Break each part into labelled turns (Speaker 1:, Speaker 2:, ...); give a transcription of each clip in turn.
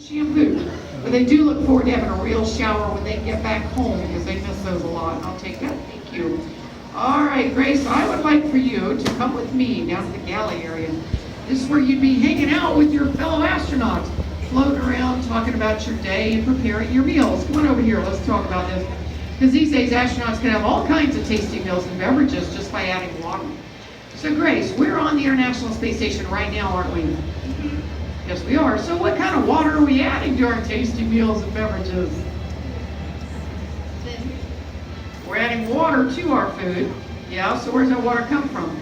Speaker 1: shampoo. But they do look forward to having a real shower when they get back home because they miss those a lot. I'll take that. Thank you. All right, Grace, I would like for you to come with me down to the galley area. This is where you'd be hanging out with your fellow astronauts, floating around, talking about your day and preparing your meals. Come on over here. Let's talk about this. Because these days, astronauts can have all kinds of tasty meals and beverages just by adding water. So, Grace, we're on the International Space Station right now, aren't we? Yes, we are. So what kind of water are we adding to our tasty meals and beverages? We're adding water to our food. Yeah, so where's that water come from?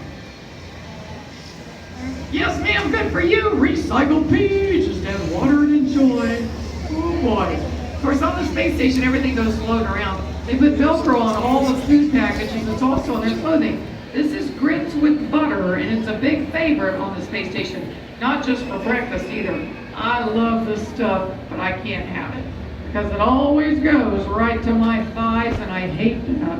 Speaker 1: Yes, ma'am, good for you. Recycled pee. Just add water and enjoy. Oh, boy. Of course, on the space station, everything goes floating around. They put Velcro on all the food packages. It's also on their clothing. This is grits with butter, and it's a big favorite on the space station. Not just for breakfast either. I love this stuff, but I can't have it because it always goes right to my thighs, and I hate that.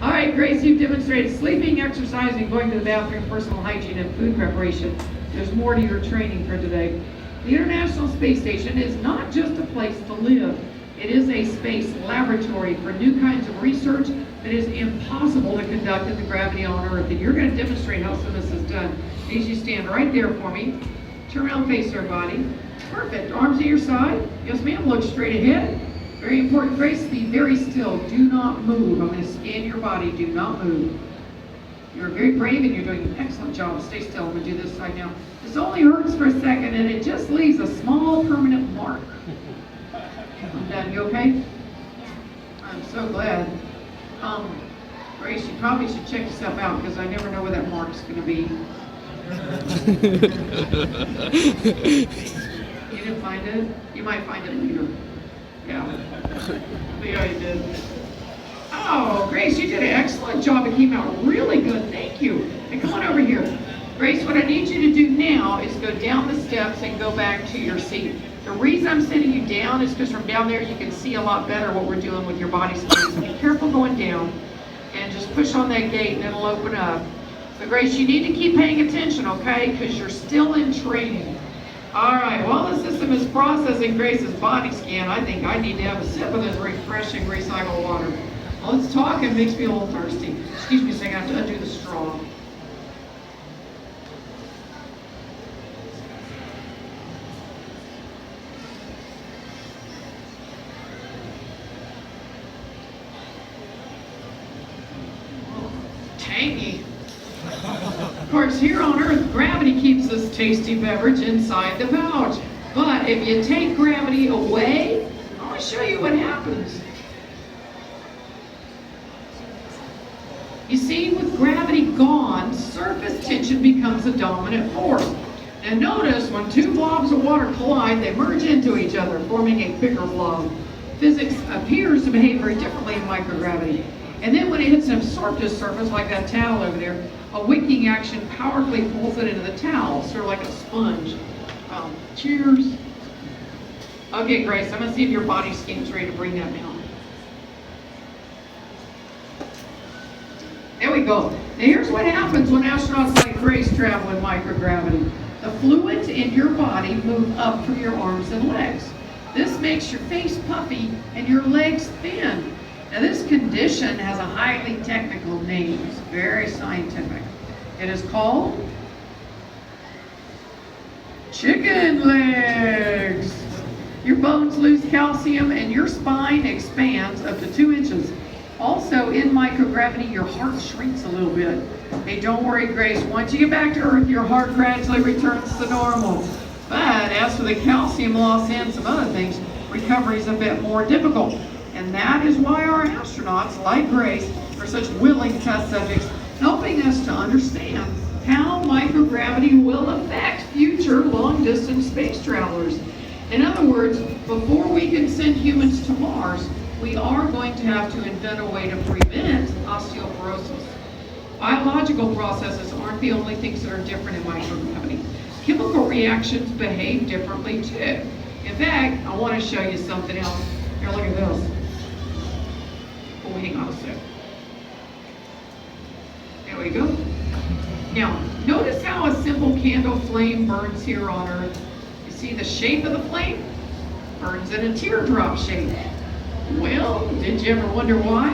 Speaker 1: All right, Grace, you've demonstrated sleeping, exercising, going to the bathroom, personal hygiene, and food preparation. There's more to your training for today. The International Space Station is not just a place to live. It is a space laboratory for new kinds of research that is impossible to conduct in the gravity on Earth. And you're going to demonstrate how some of this is done. As you stand right there for me. Turn around, face our body. Perfect. Arms at your side. Yes, ma'am. Look straight ahead. Very important, Grace. Be very still. Do not move. I'm going to scan your body. Do not move. You're very brave and you're doing an excellent job. Stay still. I'm going to do this side now. This only hurts for a second and it just leaves a small permanent mark. I'm done. You okay? I'm so glad. Grace, you probably should check yourself out because I never know where that mark's going to be. You didn't find it? You might find it later. Yeah. Yeah, you did. Oh, Grace, you did an excellent job. It came out really good. Thank you. And come on over here. Grace, what I need you to do now is go down the steps and go back to your seat. The reason I'm sitting you down is because from down there you can see a lot better what we're doing with your body space. So be careful going down and just push on that gate and it'll open up. So Grace, you need to keep paying attention, okay? Because you're still in training. All right, while the system is processing Grace's body scan, I think I need to have a sip of this refreshing recycled water. Well, let's talk. It makes me a little thirsty. Excuse me a second, I have to undo the straw. Tangy. Of course, here on Earth, gravity keeps this tasty beverage inside the pouch. But if you take gravity away, I want to show you what happens. You see, with gravity gone, surface tension becomes a dominant force. And notice when two blobs of water collide, they merge into each other, forming a bigger blob. Physics appears to behave very differently in microgravity. And then when it hits an absorptive surface, like that towel over there, a wicking action powerfully pulls it into the towel, sort of like a sponge. Cheers. Okay, Grace, I'm going to see if your body scan's ready to bring that down. There we go. Now here's what happens when astronauts like Grace travel in microgravity. The fluids in your body move up through your arms and legs. This makes your face puffy and your legs thin. Now this condition has a highly technical name. It's very scientific. It is called chicken legs. Your bones lose calcium and your spine expands up to 2 inches. Also in microgravity, your heart shrinks a little bit. Hey, don't worry, Grace. Once you get back to Earth, your heart gradually returns to normal. But as for the calcium loss and some other things, recovery is a bit more difficult. And that is why our astronauts, like Grace, are such willing test subjects, helping us to understand how microgravity will affect future long-distance space travelers. In other words, before we can send humans to Mars, we are going to have to invent a way to prevent osteoporosis. Biological processes aren't the only things that are different in microgravity. Chemical reactions behave differently too. In fact, I want to show you something else. Here, look at this. Oh, hang on a sec. There we go. Now, notice how a simple candle flame burns here on Earth. You See the shape of the flame? Burns in a teardrop shape. Well, did you ever wonder why?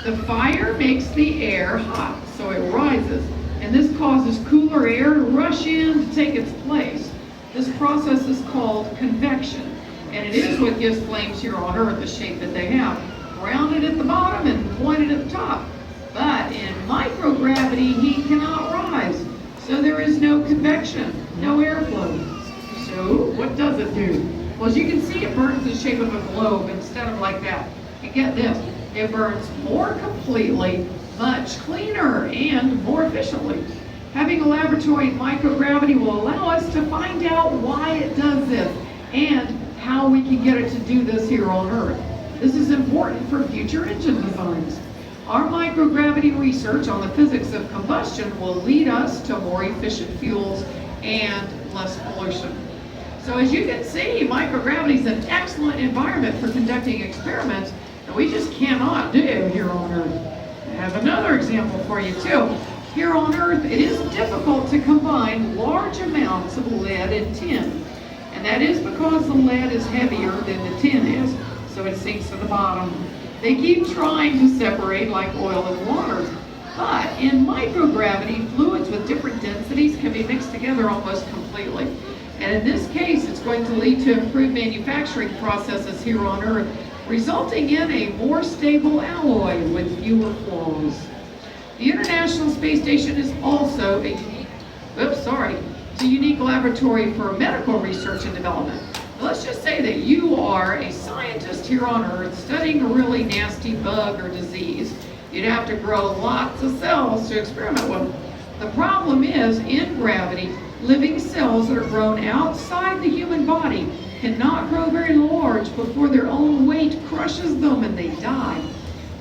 Speaker 1: The fire makes the air hot, so it rises, and this causes cooler air to rush in to take its place. This process is called convection, and it is what gives flames here on Earth the shape that they have, rounded at the bottom and pointed at the top. But in microgravity, heat cannot rise, so there is no convection, no airflow. So what does it do? Well, as you can see, it burns the shape of a globe instead of like that. And get this, it burns more completely, much cleaner, and more efficiently. Having a laboratory in microgravity will allow us to find out why it does this and how we can get it to do this here on Earth. This is important for future engine designs. Our microgravity research on the physics of combustion will lead us to more efficient fuels and less pollution. So as you can see, microgravity is an excellent environment for conducting experiments that we just cannot do here on Earth. I have another example for you too. Here on Earth, it is difficult to combine large amounts of lead and tin. And that is because the lead is heavier than the tin is, so it sinks to the bottom. They keep trying to separate like oil and water. But in microgravity, fluids with different densities can be mixed together almost completely. And in this case, it's going to lead to improved manufacturing processes here on Earth, resulting in a more stable alloy with fewer flaws. The International Space Station is also a unique laboratory for medical research and development. Now, let's just say that you are a scientist here on Earth studying a really nasty bug or disease. You'd have to grow lots of cells to experiment with. The problem is, in gravity, living cells that are grown outside the human body cannot grow very large before their own weight crushes them and they die.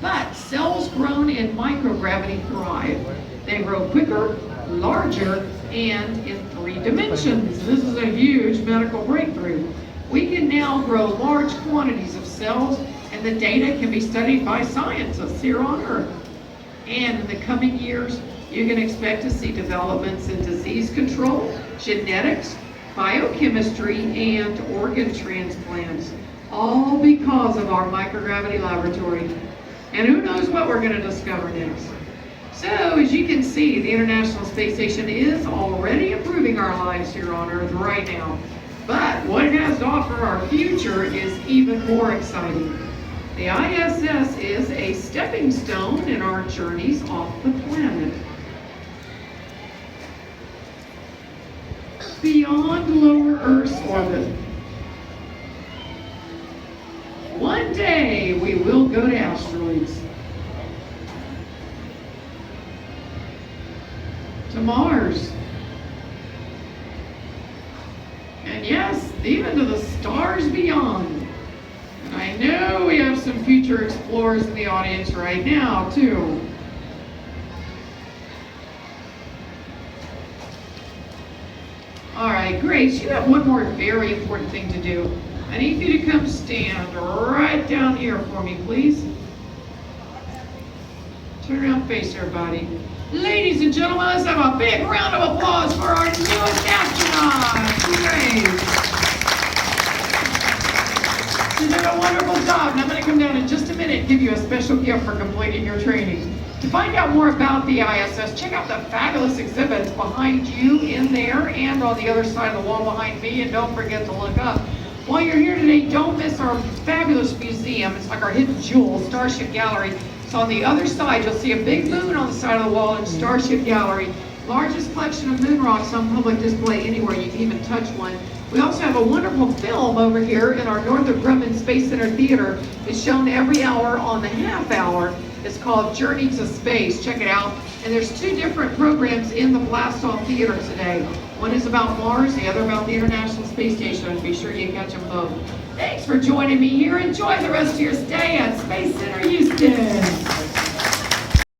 Speaker 1: But cells grown in microgravity thrive. They grow quicker, larger, and in 3 dimensions. This is a huge medical breakthrough. We can now grow large quantities of cells, and the data can be studied by scientists here on Earth. And in the coming years, you can expect to see developments in disease control, genetics, biochemistry, and organ transplants, all because of our microgravity laboratory. And who knows what we're going to discover next. So, as you can see, the International Space Station is already improving our lives here on Earth right now. But what it has to offer our future is even more exciting. The ISS is a stepping stone in our journeys off the planet. Beyond lower Earth's orbit. One day we will go to asteroids, to Mars, and yes, even to the stars beyond. And I know we have some future explorers in the audience right now, too. All right, Grace, you have one more very important thing to do. I need you to come stand right down here for me, please. Turn around, face everybody. Ladies and gentlemen, let's have a big round of applause for our newest astronaut, Grace. You did a wonderful job, and I'm going to come down in just a minute and give you a special gift for completing your training. To find out more about the ISS, check out the fabulous exhibits behind you in there and on the other side of the wall behind me, and don't forget to look up. While you're here today, don't miss our fabulous museum. It's like our hidden jewel, Starship Gallery. So on the other side, you'll see a big moon on the side of the wall in Starship Gallery. Largest collection of moon rocks on public display anywhere. You can even touch one. We also have a wonderful film over here in our Northrop Grumman Space Center Theater. It's shown every hour on the half hour. It's called Journey to Space. Check it out. And there's 2 different programs in the Blast Off Theater today. One is about Mars, the other about the International Space Station. Be sure you catch them both. Thanks for joining me here. Enjoy the rest of your stay at Space Center Houston.